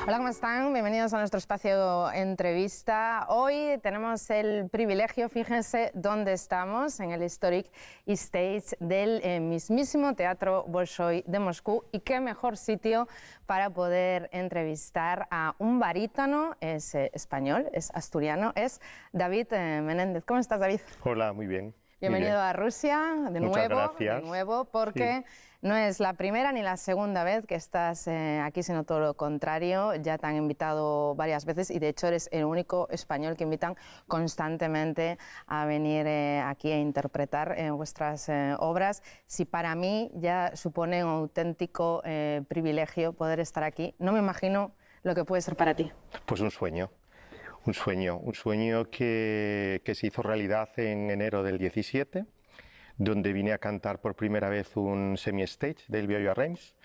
Hola, ¿cómo están? Bienvenidos a nuestro espacio entrevista. Hoy tenemos el privilegio, fíjense dónde estamos, en el Historic Stage del mismísimo Teatro Bolshoi de Moscú. Y qué mejor sitio para poder entrevistar a un barítono, es español, es asturiano, es David Menéndez. ¿Cómo estás, David? Hola, muy bien. Bienvenido a Rusia, Muchas gracias. de nuevo, porque no es la primera ni la segunda vez que estás aquí, sino todo lo contrario. Ya te han invitado varias veces y de hecho eres el único español que invitan constantemente a venir aquí a interpretar vuestras obras. Si para mí ya supone un auténtico privilegio poder estar aquí, no me imagino lo que puede ser para ti. Pues un sueño que se hizo realidad en enero del 17, donde vine a cantar por primera vez un semi-stage del Viaggio a Reims,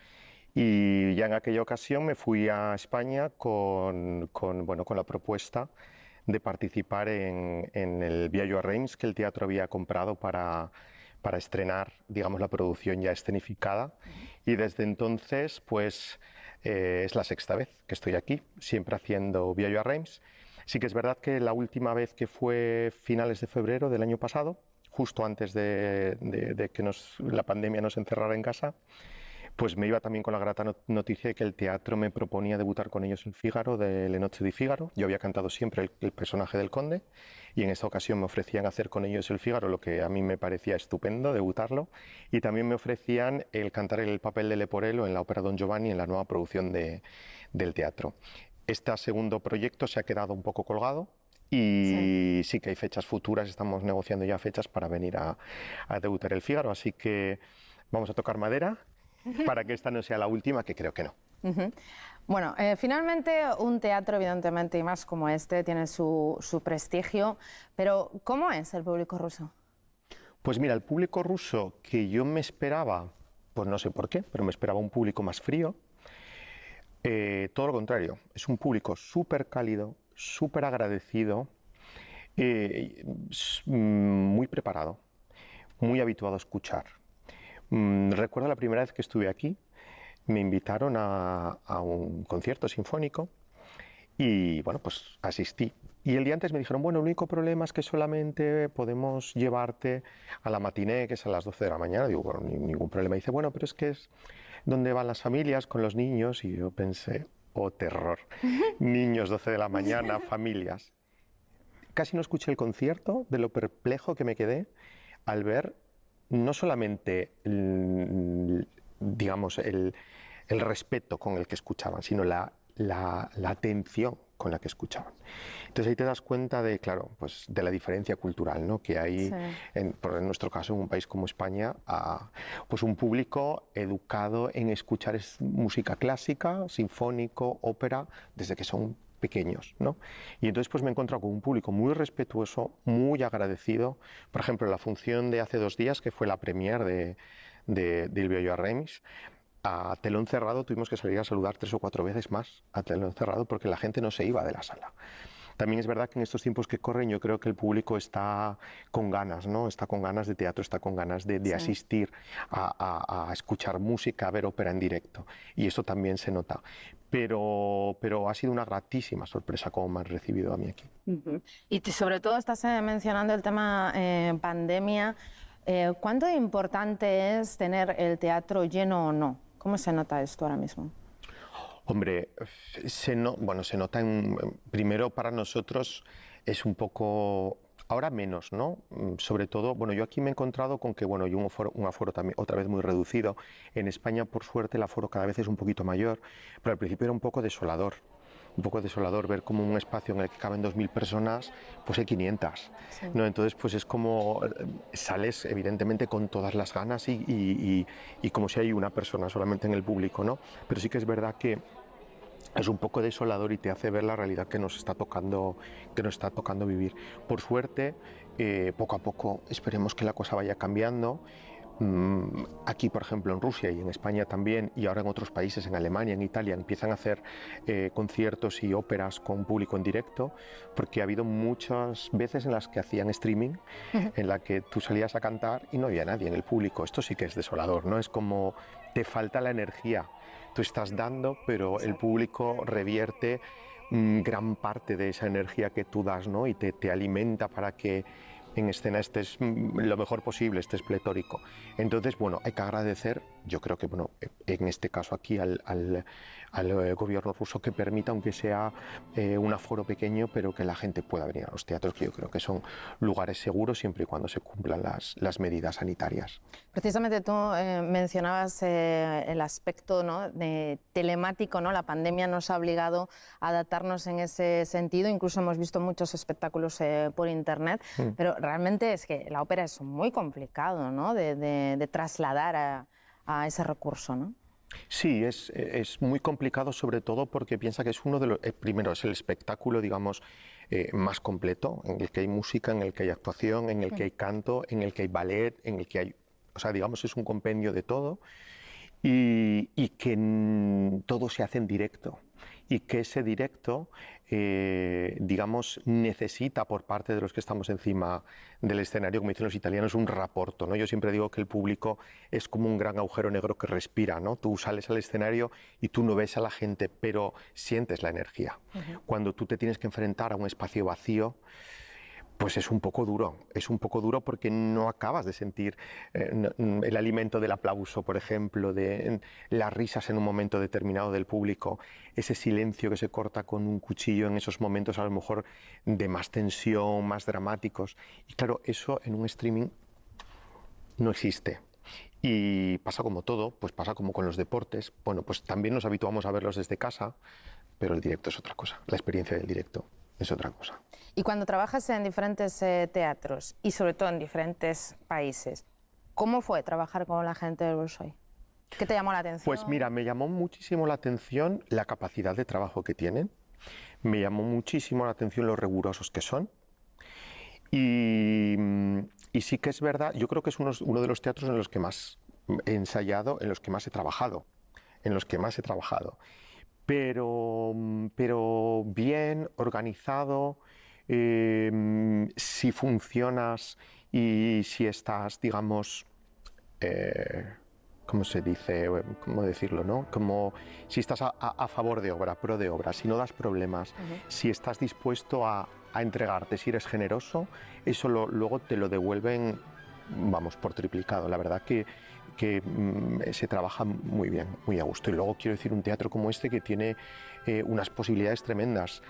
y ya en aquella ocasión me fui a España con la propuesta de participar en el Viaggio a Reims que el teatro había comprado para estrenar, digamos, la producción ya escenificada, y desde entonces pues es la sexta vez que estoy aquí, siempre haciendo Viaggio a Reims. Sí que es verdad que la última vez, que fue finales de febrero del año pasado, justo antes de que la pandemia nos encerrara en casa, pues me iba también con la grata noticia de que el teatro me proponía debutar con ellos en Fígaro, de Le Noche di Fígaro. Yo había cantado siempre el personaje del conde, y en esta ocasión me ofrecían hacer con ellos el Fígaro, lo que a mí me parecía estupendo, debutarlo, y también me ofrecían el cantar el papel de Leporello en la ópera Don Giovanni, en la nueva producción del teatro. Este segundo proyecto se ha quedado un poco colgado y sí que hay fechas futuras, estamos negociando ya fechas para venir a debutar el Fígaro, así que vamos a tocar madera para que esta no sea la última, que creo que no. Bueno, finalmente un teatro, evidentemente, y más como este, tiene su prestigio, pero ¿cómo es el público ruso? Pues mira, el público ruso, que yo me esperaba, pues no sé por qué, pero me esperaba un público más frío. Todo lo contrario, es un público súper cálido, súper agradecido, muy preparado, muy habituado a escuchar. Recuerdo la primera vez que estuve aquí, me invitaron a un concierto sinfónico y bueno, pues asistí. Y el día antes me dijeron, bueno, el único problema es que solamente podemos llevarte a la matiné, que es a las 12 de la mañana. Digo, bueno, ningún problema. Y dice, bueno, pero es que es donde van las familias con los niños. Y yo pensé, oh, terror. Niños, 12 de la mañana, familias. Casi no escuché el concierto de lo perplejo que me quedé al ver no solamente, digamos, el respeto con el que escuchaban, sino la atención con la que escuchaban. Entonces ahí te das cuenta de, claro, pues de la diferencia cultural, ¿no?, que hay, en nuestro caso, en un país como España, pues un público educado en escuchar música clásica, sinfónico, ópera, desde que son pequeños, ¿no? Y entonces pues me he encontrado con un público muy respetuoso, muy agradecido. Por ejemplo, en la función de hace 2 días, que fue la premiere del Viaggio a Reims, a telón cerrado tuvimos que salir a saludar 3 o 4 veces más a telón cerrado, porque la gente no se iba de la sala. También es verdad que en estos tiempos que corren yo creo que el público está con ganas, ¿no? Está con ganas de teatro, está con ganas de asistir a escuchar música, a ver ópera en directo, y eso también se nota. Pero ha sido una gratísima sorpresa cómo me han recibido a mí aquí. Y sobre todo estás mencionando el tema pandemia. ¿Cuánto importante es tener el teatro lleno o no? ¿Cómo se nota esto ahora mismo? Hombre, se nota primero para nosotros es un poco, ahora menos, ¿no? Sobre todo, bueno, yo aquí me he encontrado con que, bueno, hay un aforo también otra vez muy reducido. En España, por suerte, el aforo cada vez es un poquito mayor, pero al principio era un poco desolador ver como un espacio en el que caben 2.000 personas, pues hay 500, ¿no? Entonces, pues es como sales evidentemente con todas las ganas y como si hay una persona solamente en el público, ¿no? Pero sí que es verdad que es un poco desolador y te hace ver la realidad que nos está tocando vivir. Por suerte, poco a poco esperemos que la cosa vaya cambiando. aquí, por ejemplo, en Rusia y en España también, y ahora en otros países, en Alemania, en Italia, empiezan a hacer conciertos y óperas con público en directo, porque ha habido muchas veces en las que hacían streaming, en la que tú salías a cantar y no había nadie en el público. Esto sí que es desolador, ¿no? Es como te falta la energía. Tú estás dando, pero el público revierte gran parte de esa energía que tú das, ¿no? Y te alimenta para que en escena estés lo mejor posible, estés pletórico. Entonces, bueno, hay que agradecer, yo creo que, bueno, en este caso aquí al gobierno ruso que permita, aunque sea un aforo pequeño, pero que la gente pueda venir a los teatros, que yo creo que son lugares seguros siempre y cuando se cumplan las medidas sanitarias. Precisamente tú mencionabas el aspecto, ¿no?, de telemático, ¿no? La pandemia nos ha obligado a adaptarnos en ese sentido, incluso hemos visto muchos espectáculos por internet, pero realmente es que la ópera es muy complicado, ¿no?, de trasladar a ese recurso, ¿no? Sí, es muy complicado, sobre todo porque piensa que es uno de los... primero, es el espectáculo, digamos, más completo, en el que hay música, en el que hay actuación, en el que hay canto, en el que hay ballet, en el que hay... O sea, digamos, es un compendio de todo y que todo se hace en directo. Y que ese directo, digamos, necesita por parte de los que estamos encima del escenario, como dicen los italianos, un rapporto, ¿no? Yo siempre digo que el público es como un gran agujero negro que respira, ¿no? Tú sales al escenario y tú no ves a la gente, pero sientes la energía. Cuando tú te tienes que enfrentar a un espacio vacío, pues es un poco duro porque no acabas de sentir el alimento del aplauso, por ejemplo, de las risas en un momento determinado del público, ese silencio que se corta con un cuchillo en esos momentos a lo mejor de más tensión, más dramáticos. Y claro, eso en un streaming no existe. Y pasa como todo, pues pasa como con los deportes. Bueno, pues también nos habituamos a verlos desde casa, pero el directo es otra cosa, la experiencia del directo es otra cosa. Y cuando trabajas en diferentes teatros y sobre todo en diferentes países, ¿cómo fue trabajar con la gente del Bolshoi? ¿Qué te llamó la atención? Pues mira, me llamó muchísimo la atención la capacidad de trabajo que tienen, me llamó muchísimo la atención lo rigurosos que son y sí que es verdad, yo creo que es uno de los teatros en los que más he ensayado, en los que más he trabajado, pero bien organizado, si funcionas y si estás, digamos, ¿cómo se dice? ¿Cómo decirlo, no? Como si estás a favor de obra, pro de obra, si no das problemas, si estás dispuesto a entregarte, si eres generoso, eso luego te lo devuelven, vamos, por triplicado. La verdad que se trabaja muy bien, muy a gusto. Y luego quiero decir, un teatro como este que tiene unas posibilidades tremendas.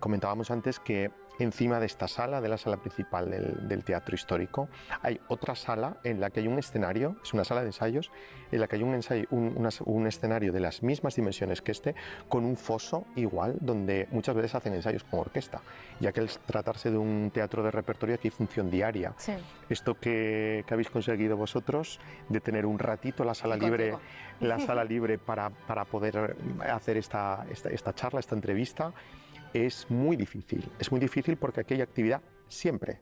Comentábamos antes que encima de esta sala, de la sala principal del teatro histórico, hay otra sala en la que hay un escenario, es una sala de ensayos, en la que hay un escenario de las mismas dimensiones que este, con un foso igual, donde muchas veces hacen ensayos con orquesta, ya que al tratarse de un teatro de repertorio aquí hay función diaria. Sí. Esto que habéis conseguido vosotros, de tener un ratito la sala libre para poder hacer esta charla, esta entrevista, es muy difícil porque aquí hay actividad siempre.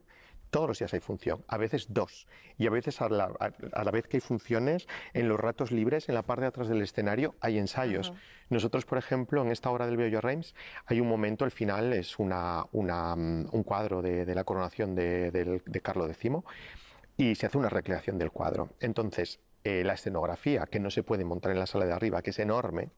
Todos los días hay función, a veces dos, y a veces a la vez que hay funciones, en los ratos libres, en la parte de atrás del escenario, hay ensayos. Nosotros, por ejemplo, en esta obra del Bello Reims, hay un momento, al final es un cuadro de la coronación de Carlo X, y se hace una recreación del cuadro. Entonces, la escenografía, que no se puede montar en la sala de arriba, que es enorme,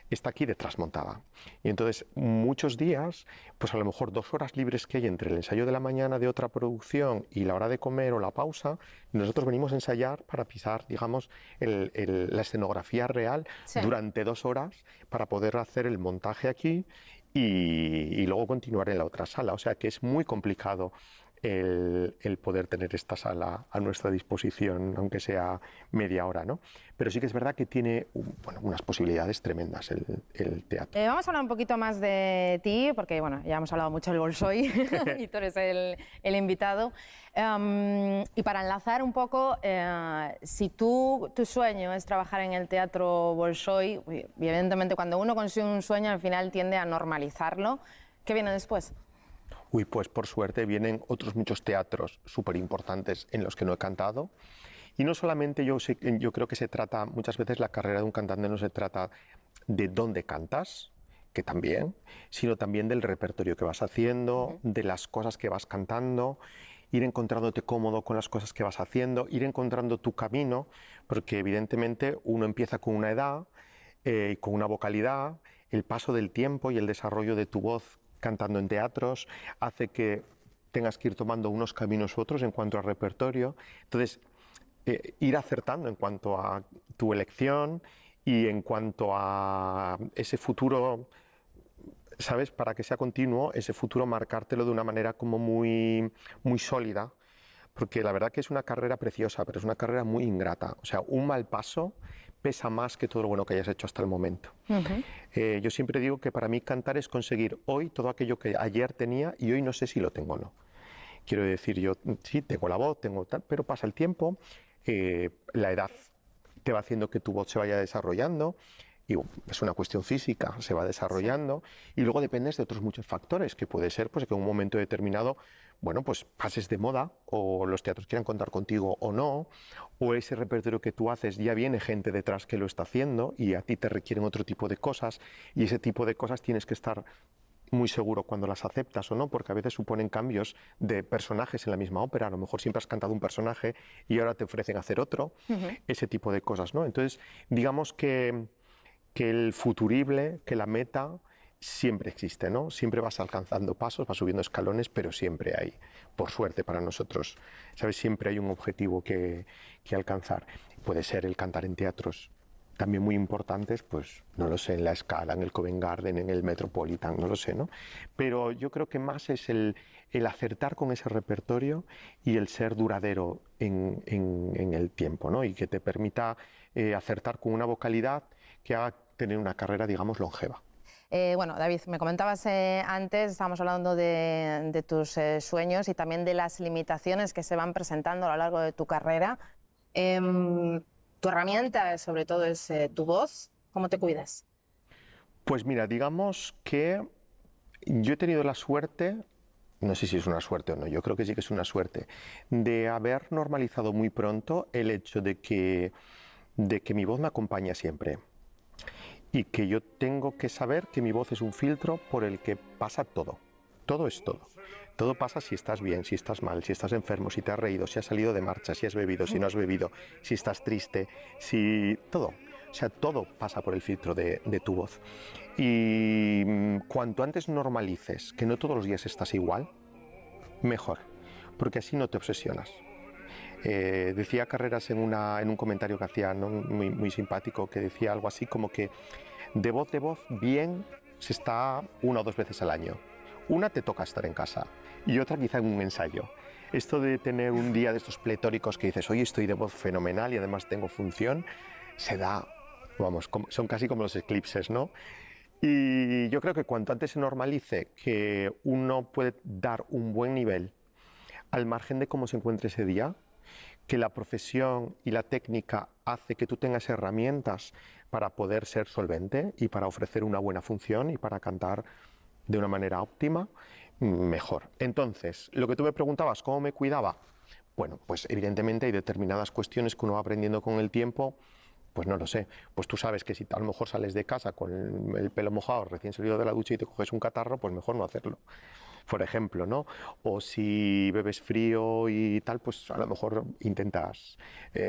está aquí detrás montada. Y entonces muchos días, pues a lo mejor 2 horas libres que hay entre el ensayo de la mañana de otra producción y la hora de comer o la pausa, nosotros venimos a ensayar para pisar, digamos, la escenografía real durante 2 horas para poder hacer el montaje aquí y luego continuar en la otra sala. O sea que es muy complicado el poder tener esta sala a nuestra disposición, aunque sea media hora, ¿no? Pero sí que es verdad que tiene unas posibilidades tremendas el teatro. Vamos a hablar un poquito más de ti, porque bueno, ya hemos hablado mucho del Bolshoi y tú eres el invitado. Y para enlazar un poco, si tu sueño es trabajar en el teatro Bolshoi, y evidentemente cuando uno consigue un sueño al final tiende a normalizarlo, ¿qué viene después? Pues por suerte vienen otros muchos teatros súper importantes en los que no he cantado Y no solamente yo creo que se trata, muchas veces la carrera de un cantante no se trata de dónde cantas, que también, sino también del repertorio que vas haciendo, de las cosas que vas cantando, ir encontrándote cómodo con las cosas que vas haciendo, ir encontrando tu camino, porque evidentemente uno empieza con una edad, con una vocalidad, el paso del tiempo y el desarrollo de tu voz cantando en teatros hace que tengas que ir tomando unos caminos u otros en cuanto al repertorio. Entonces, ir acertando en cuanto a tu elección y en cuanto a ese futuro, ¿sabes? Para que sea continuo, ese futuro marcártelo de una manera como muy, muy sólida, porque la verdad que es una carrera preciosa, pero es una carrera muy ingrata. O sea, un mal paso pesa más que todo lo bueno que hayas hecho hasta el momento. Yo siempre digo que para mí cantar es conseguir hoy todo aquello que ayer tenía y hoy no sé si lo tengo o no. Quiero decir, yo sí, tengo la voz, tengo tal, pero pasa el tiempo, la edad te va haciendo que tu voz se vaya desarrollando, y es una cuestión física, se va desarrollando, y luego dependes de otros muchos factores, que puede ser pues, que en un momento determinado, bueno, pues pases de moda, o los teatros quieran contar contigo o no, o ese repertorio que tú haces ya viene gente detrás que lo está haciendo, y a ti te requieren otro tipo de cosas, y ese tipo de cosas tienes que estar muy seguro cuando las aceptas o no, porque a veces suponen cambios de personajes en la misma ópera. A lo mejor siempre has cantado un personaje y ahora te ofrecen hacer otro, ese tipo de cosas, ¿no? Entonces, digamos que el futurible, que la meta siempre existe, ¿no? Siempre vas alcanzando pasos, vas subiendo escalones, pero siempre hay, por suerte para nosotros, ¿sabes? Siempre hay un objetivo que alcanzar. Puede ser el cantar en teatros también muy importantes, pues no lo sé, en la Scala, en el Covent Garden, en el Metropolitan, no lo sé, ¿no? Pero yo creo que más es el acertar con ese repertorio y el ser duradero en el tiempo, ¿no? Y que te permita acertar con una vocalidad que haga tener una carrera, digamos, longeva. Bueno, David, me comentabas antes, estábamos hablando de tus sueños y también de las limitaciones que se van presentando a lo largo de tu carrera. Tu herramienta, sobre todo, es tu voz. ¿Cómo te cuidas? Pues mira, digamos que yo he tenido la suerte, no sé si es una suerte o no, yo creo que sí que es una suerte, de haber normalizado muy pronto el hecho de que mi voz me acompaña siempre. Y que yo tengo que saber que mi voz es un filtro por el que pasa todo. Todo es todo. Todo pasa si estás bien, si estás mal, si estás enfermo, si te has reído, si has salido de marcha, si has bebido, si no has bebido, si estás triste, si... todo. O sea, todo pasa por el filtro de tu voz. Y cuanto antes normalices que no todos los días estás igual, mejor. Porque así no te obsesionas. Decía Carreras en un comentario que hacía, ¿no? muy simpático, que decía algo así como que de voz bien se está 1 o 2 veces al año. Una te toca estar en casa y otra quizá en un ensayo. Esto de tener un día de estos pletóricos que dices, oye, estoy de voz fenomenal y además tengo función, se da, vamos, son casi como los eclipses, ¿no? Y yo creo que cuanto antes se normalice que uno puede dar un buen nivel al margen de cómo se encuentre ese día, que la profesión y la técnica hace que tú tengas herramientas para poder ser solvente y para ofrecer una buena función y para cantar de una manera óptima, mejor. Entonces, lo que tú me preguntabas, ¿cómo me cuidaba? Bueno, pues evidentemente hay determinadas cuestiones que uno va aprendiendo con el tiempo. Pues no lo sé, pues tú sabes que si a lo mejor sales de casa con el pelo mojado, recién salido de la ducha y te coges un catarro, pues mejor no hacerlo, por ejemplo, ¿no? O si bebes frío y tal, pues a lo mejor intentas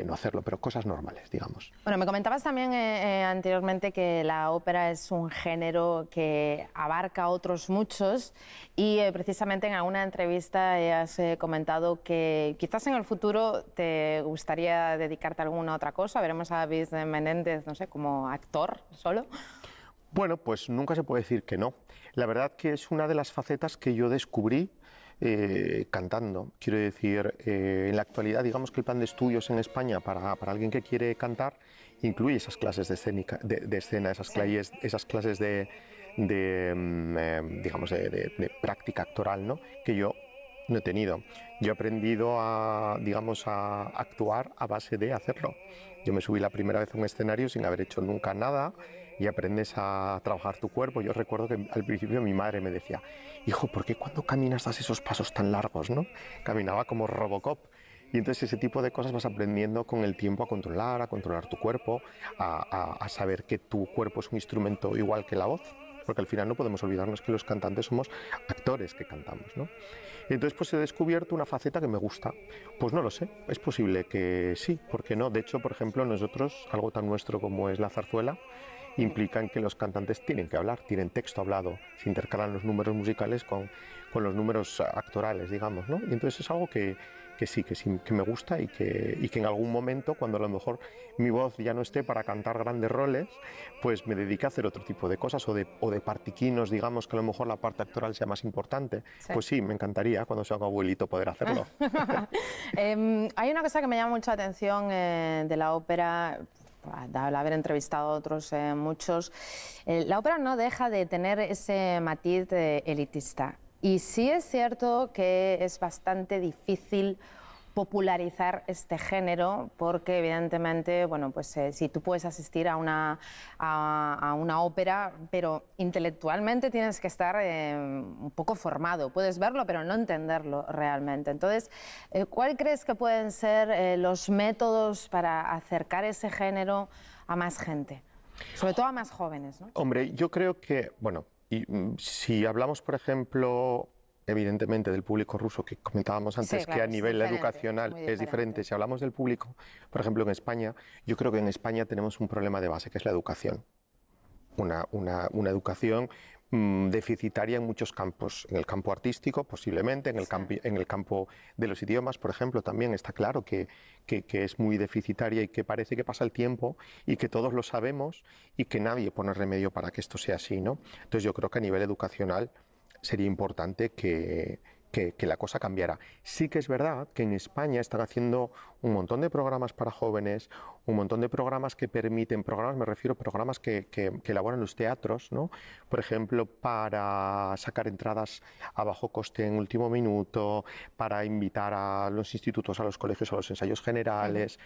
no hacerlo, pero cosas normales, digamos. Bueno, me comentabas también anteriormente que la ópera es un género que abarca otros muchos y precisamente en alguna entrevista has comentado que quizás en el futuro te gustaría dedicarte a alguna otra cosa. Veremos a David Menéndez, no sé, como actor solo. Bueno, pues nunca se puede decir que no. La verdad que es una de las facetas que yo descubrí cantando. Quiero decir, en la actualidad, digamos que el plan de estudios en España para alguien que quiere cantar incluye esas clases de escena, esas clases digamos, de práctica actoral, ¿no? Que yo no he tenido. Yo he aprendido digamos, a actuar a base de hacerlo. Yo me subí la primera vez a un escenario sin haber hecho nunca nada y aprendes a trabajar tu cuerpo. Yo recuerdo que al principio mi madre me decía, hijo, ¿por qué cuando caminas das esos pasos tan largos, no? Caminaba como Robocop. Y entonces ese tipo de cosas vas aprendiendo con el tiempo a controlar tu cuerpo, a saber que tu cuerpo es un instrumento igual que la voz, porque al final no podemos olvidarnos que los cantantes somos actores que cantamos, ¿no? Y entonces pues he descubierto una faceta que me gusta. Pues no lo sé, es posible que sí, ¿por qué no? De hecho, por ejemplo, nosotros, algo tan nuestro como es la zarzuela, implican que los cantantes tienen que hablar, tienen texto hablado, se intercalan los números musicales con los números actorales, digamos, ¿no? Y entonces es algo que sí, que me gusta y que en algún momento, cuando a lo mejor mi voz ya no esté para cantar grandes roles, pues me dedique a hacer otro tipo de cosas o de partiquinos, digamos, que a lo mejor la parte actoral sea más importante. Sí. Pues sí, me encantaría cuando sea abuelito poder hacerlo. Hay una cosa que me llama mucho la atención de la ópera, al haber entrevistado a otros muchos. La ópera no deja de tener ese matiz elitista. Y sí es cierto que es bastante difícil popularizar este género porque evidentemente, bueno, pues si tú puedes asistir a una ópera, pero intelectualmente tienes que estar un poco formado. Puedes verlo, pero no entenderlo realmente. Entonces, ¿cuál crees que pueden ser los métodos para acercar ese género a más gente? Sobre todo a más jóvenes, ¿no? Hombre, yo creo que, bueno, si hablamos, por ejemplo, evidentemente del público ruso que comentábamos antes, sí, claro, que a nivel educacional es diferente. Si hablamos del público, por ejemplo, en España, yo creo que en España tenemos un problema de base, que es la educación. Una educación deficitaria en muchos campos, en el campo artístico posiblemente, en el campo de los idiomas, por ejemplo, también está claro que es muy deficitaria y que parece que pasa el tiempo y que todos lo sabemos y que nadie pone remedio para que esto sea así, ¿no? Entonces yo creo que a nivel educacional sería importante que la cosa cambiara. Sí que es verdad que en España están haciendo un montón de programas para jóvenes, un montón de programas que permiten, me refiero a programas que elaboran los teatros, ¿no? Por ejemplo, para sacar entradas a bajo coste en último minuto, para invitar a los institutos, a los colegios, a los ensayos generales.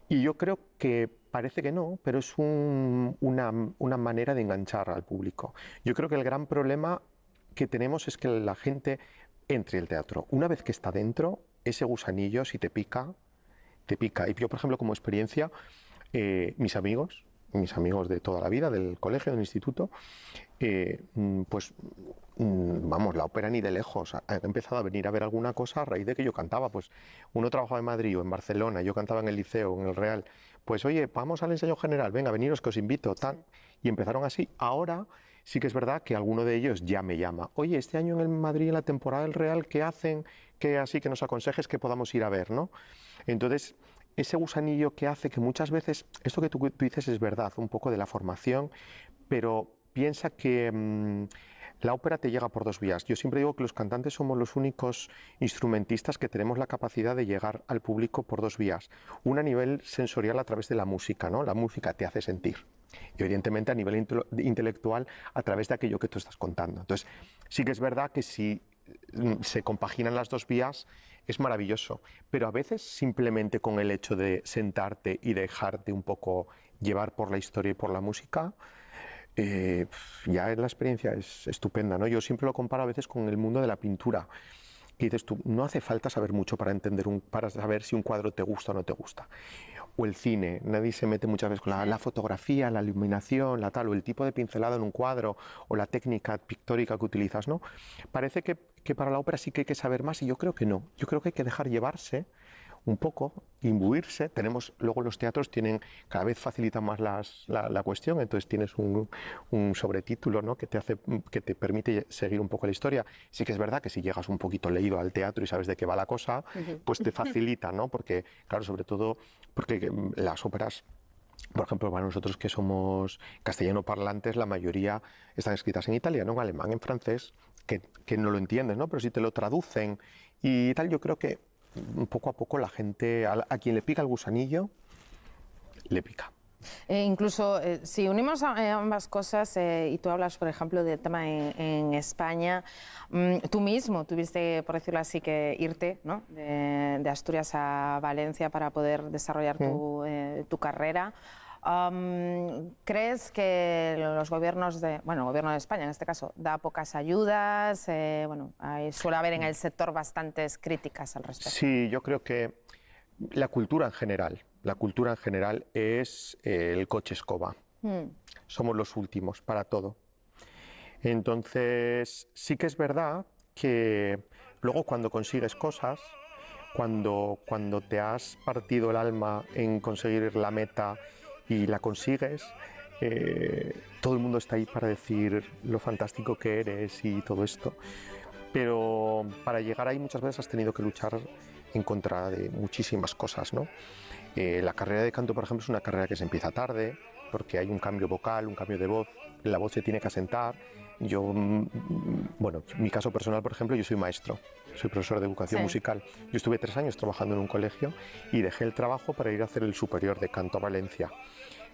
Y yo creo que parece que no, pero es una manera de enganchar al público. Yo creo que el gran problema que tenemos es que la gente entre el teatro. Una vez que está dentro, ese gusanillo, si te pica, te pica. Y yo, por ejemplo, como experiencia, mis amigos de toda la vida, del colegio, del instituto, pues, vamos, la ópera ni de lejos. Ha empezado a venir a ver alguna cosa a raíz de que yo cantaba. Pues uno trabajaba en Madrid o en Barcelona, yo cantaba en el Liceo, en el Real. Pues, oye, vamos al ensayo general, venga, veniros que os invito, tal. Y empezaron así. Ahora sí que es verdad que alguno de ellos ya me llama. Oye, este año en el Madrid, en la temporada del Real, ¿qué hacen? Que así que nos aconsejes que podamos ir a ver, ¿no? Entonces, ese gusanillo que hace que muchas veces, esto que tú dices es verdad, un poco de la formación, pero piensa que la ópera te llega por dos vías. Yo siempre digo que los cantantes somos los únicos instrumentistas que tenemos la capacidad de llegar al público por dos vías. Una a nivel sensorial a través de la música, ¿no? La música te hace sentir. Y evidentemente a nivel intelectual a través de aquello que tú estás contando. Entonces, sí que es verdad que si se compaginan las dos vías es maravilloso, pero a veces simplemente con el hecho de sentarte y dejarte un poco llevar por la historia y por la música, ya la experiencia es estupenda, ¿no? Yo siempre lo comparo a veces con el mundo de la pintura. Y dices tú, no hace falta saber mucho para saber si un cuadro te gusta o no te gusta. O el cine, nadie se mete muchas veces con la fotografía, la iluminación, la tal, o el tipo de pincelado en un cuadro, o la técnica pictórica que utilizas, ¿no? Parece que para la ópera sí que hay que saber más y yo creo que no. Yo creo que hay que dejar llevarse un poco, imbuirse. Luego los teatros cada vez facilitan más la cuestión, entonces tienes un sobretítulo, ¿no? que te permite seguir un poco la historia. Sí que es verdad que si llegas un poquito leído al teatro y sabes de qué va la cosa, pues te facilita, ¿no? Porque, claro, sobre todo porque las óperas, por ejemplo, para nosotros que somos castellano parlantes, la mayoría están escritas en italiano, en alemán, en francés, que no lo entiendes, ¿no? Pero si te lo traducen y tal, yo creo que poco a poco la gente, a quien le pica el gusanillo, le pica. Incluso si unimos ambas cosas y tú hablas, por ejemplo, del tema en España, tú mismo tuviste, por decirlo así, que irte, ¿no? de Asturias a Valencia para poder desarrollar tu carrera. ¿Crees que los gobiernos el gobierno de España en este caso, da pocas ayudas? Suele haber en el sector bastantes críticas al respecto. Sí, yo creo que La cultura en general es el coche escoba. Somos los últimos para todo. Entonces, sí que es verdad que luego cuando consigues cosas, cuando te has partido el alma en conseguir la meta y la consigues, todo el mundo está ahí para decir lo fantástico que eres y todo esto. Pero para llegar ahí muchas veces has tenido que luchar en contra de muchísimas cosas, ¿no? La carrera de canto, por ejemplo, es una carrera que se empieza tarde, porque hay un cambio vocal, un cambio de voz, la voz se tiene que asentar. Yo, bueno, en mi caso personal, por ejemplo, yo soy maestro, soy profesor de educación musical. Yo estuve 3 años trabajando en un colegio y dejé el trabajo para ir a hacer el superior de canto a Valencia.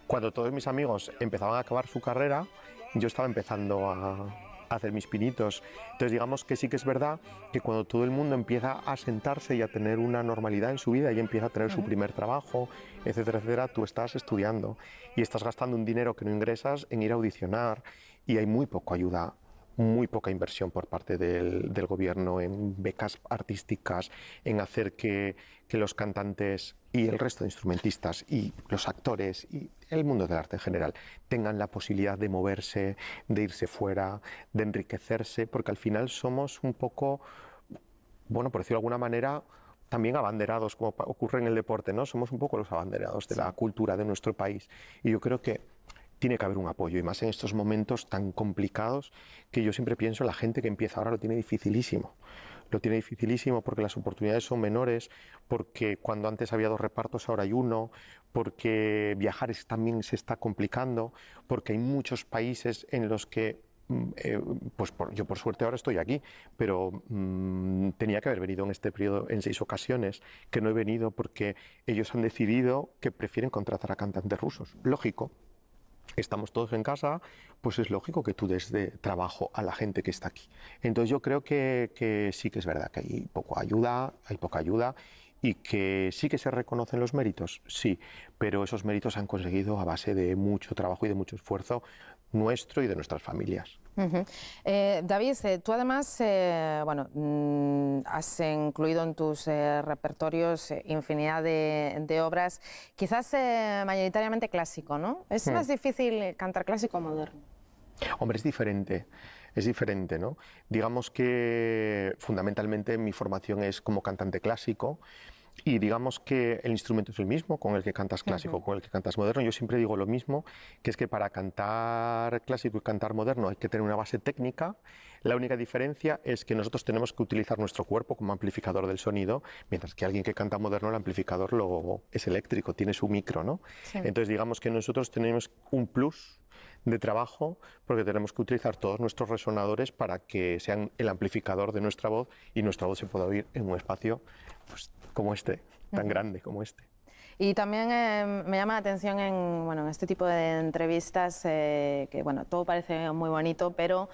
Cuando todos mis amigos empezaban a acabar su carrera, yo estaba empezando a hacer mis pinitos. Entonces digamos que sí que es verdad que cuando todo el mundo empieza a sentarse y a tener una normalidad en su vida y empieza a tener su primer trabajo, etcétera, etcétera, tú estás estudiando y estás gastando un dinero que no ingresas en ir a audicionar y hay muy poca ayuda, muy poca inversión por parte del gobierno en becas artísticas, en hacer que los cantantes y el resto de instrumentistas y los actores y el mundo del arte en general tengan la posibilidad de moverse, de irse fuera, de enriquecerse, porque al final somos un poco, bueno, por decirlo de alguna manera, también abanderados, como ocurre en el deporte, ¿no? Somos un poco los abanderados de la cultura de nuestro país y yo creo que tiene que haber un apoyo, y más en estos momentos tan complicados que yo siempre pienso, la gente que empieza ahora lo tiene dificilísimo. Lo tiene dificilísimo porque las oportunidades son menores, porque cuando antes había 2 repartos ahora hay 1, porque viajar también se está complicando, porque hay muchos países en los que yo por suerte ahora estoy aquí, pero tenía que haber venido en este periodo en 6 ocasiones, que no he venido porque ellos han decidido que prefieren contratar a cantantes rusos. Lógico. Estamos todos en casa, pues es lógico que tú des de trabajo a la gente que está aquí. Entonces yo creo que sí que es verdad que hay poca ayuda y que sí que se reconocen los méritos, sí, pero esos méritos se han conseguido a base de mucho trabajo y de mucho esfuerzo nuestro y de nuestras familias. David, tú además has incluido en tus repertorios infinidad de obras, quizás mayoritariamente clásico, ¿no? ¿Es más difícil cantar clásico o moderno? Hombre, es diferente, ¿no? Digamos que fundamentalmente mi formación es como cantante clásico. Y digamos que el instrumento es el mismo, con el que cantas clásico, con el que cantas moderno. Yo siempre digo lo mismo, que es que para cantar clásico y cantar moderno hay que tener una base técnica. La única diferencia es que nosotros tenemos que utilizar nuestro cuerpo como amplificador del sonido, mientras que alguien que canta moderno, el amplificador es eléctrico, tiene su micro, ¿no? Sí. Entonces digamos que nosotros tenemos un plus de trabajo porque tenemos que utilizar todos nuestros resonadores para que sean el amplificador de nuestra voz y nuestra voz se pueda oír en un espacio pues, como este, tan grande como este. Y también me llama la atención en este tipo de entrevistas que todo parece muy bonito, pero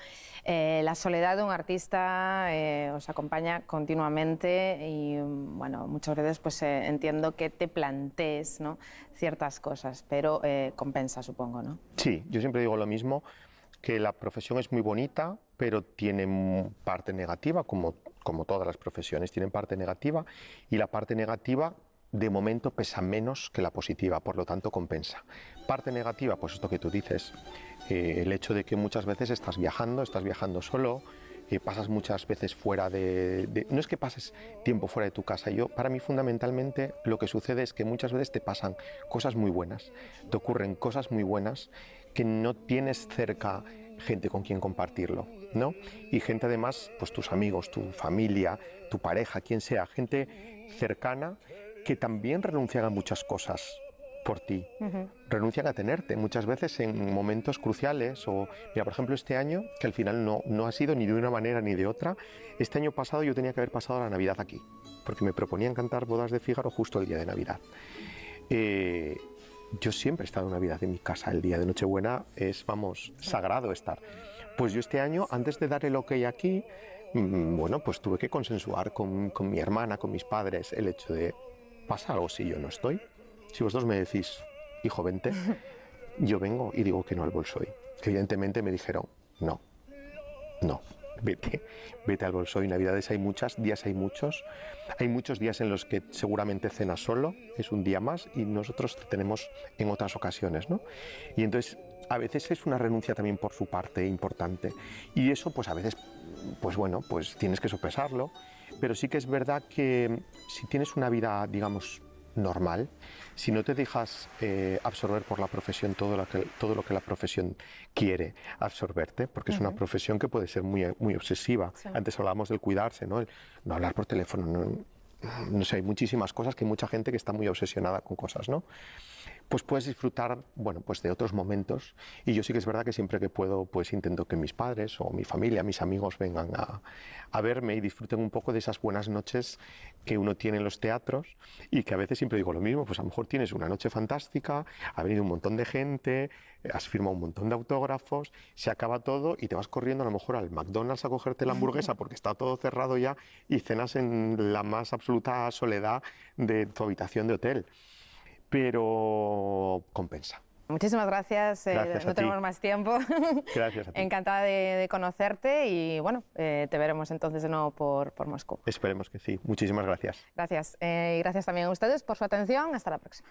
la soledad de un artista os acompaña continuamente y muchas veces pues entiendo que te plantees, ¿no?, ciertas cosas, pero compensa, supongo, ¿no? Sí, yo siempre digo lo mismo, que la profesión es muy bonita, pero tiene parte negativa, como todas las profesiones tienen parte negativa, y la parte negativa de momento pesa menos que la positiva, por lo tanto compensa. Parte negativa, pues esto que tú dices, el hecho de que muchas veces estás viajando solo, pasas muchas veces fuera no es que pases tiempo fuera de tu casa, para mí fundamentalmente lo que sucede es que muchas veces te pasan cosas muy buenas, te ocurren cosas muy buenas que no tienes cerca gente con quien compartirlo, ¿no? Y gente además, pues tus amigos, tu familia, tu pareja, quien sea, gente cercana que también renuncian a muchas cosas por ti, renuncian a tenerte muchas veces en momentos cruciales. O mira, por ejemplo, este año, que al final no ha sido ni de una manera ni de otra, este año pasado yo tenía que haber pasado la Navidad aquí, porque me proponían cantar Bodas de Fígaro justo el día de Navidad. Yo siempre he estado en Navidad en mi casa, el día de Nochebuena es, sagrado estar. Pues yo este año, antes de dar el ok aquí, pues tuve que consensuar con mi hermana, con mis padres, el hecho de, ¿pasa algo si yo no estoy? Si vosotros me decís, hijo, vente, yo vengo y digo que no al Bolshoi. Evidentemente me dijeron, no, vete al bolso. Y navidades hay muchas, días hay muchos. Hay muchos días en los que seguramente cenas solo, es un día más, y nosotros te tenemos en otras ocasiones, ¿no? Y entonces a veces es una renuncia también por su parte importante. Y eso pues a veces, pues bueno, pues tienes que sopesarlo. Pero sí que es verdad que si tienes una vida, digamos, normal, si no te dejas absorber por la profesión todo lo que la profesión quiere absorberte, porque es una profesión que puede ser muy, muy obsesiva. Sí. Antes hablábamos del cuidarse, ¿no? El no hablar por teléfono, no sé, hay muchísimas cosas, que hay mucha gente que está muy obsesionada con cosas, ¿no? Pues puedes disfrutar, bueno, pues de otros momentos, y yo sí que es verdad que siempre que puedo, pues intento que mis padres o mi familia, mis amigos vengan a verme y disfruten un poco de esas buenas noches que uno tiene en los teatros, y que a veces siempre digo lo mismo, pues a lo mejor tienes una noche fantástica, ha venido un montón de gente, has firmado un montón de autógrafos, se acaba todo y te vas corriendo a lo mejor al McDonald's a cogerte la hamburguesa porque está todo cerrado ya, y cenas en la más absoluta soledad de tu habitación de hotel. Pero compensa. Muchísimas gracias, no tenemos más tiempo. Gracias a ti. Encantada de conocerte y bueno, te veremos entonces de nuevo por Moscú. Esperemos que sí. Muchísimas gracias. Gracias. Y gracias también a ustedes por su atención. Hasta la próxima.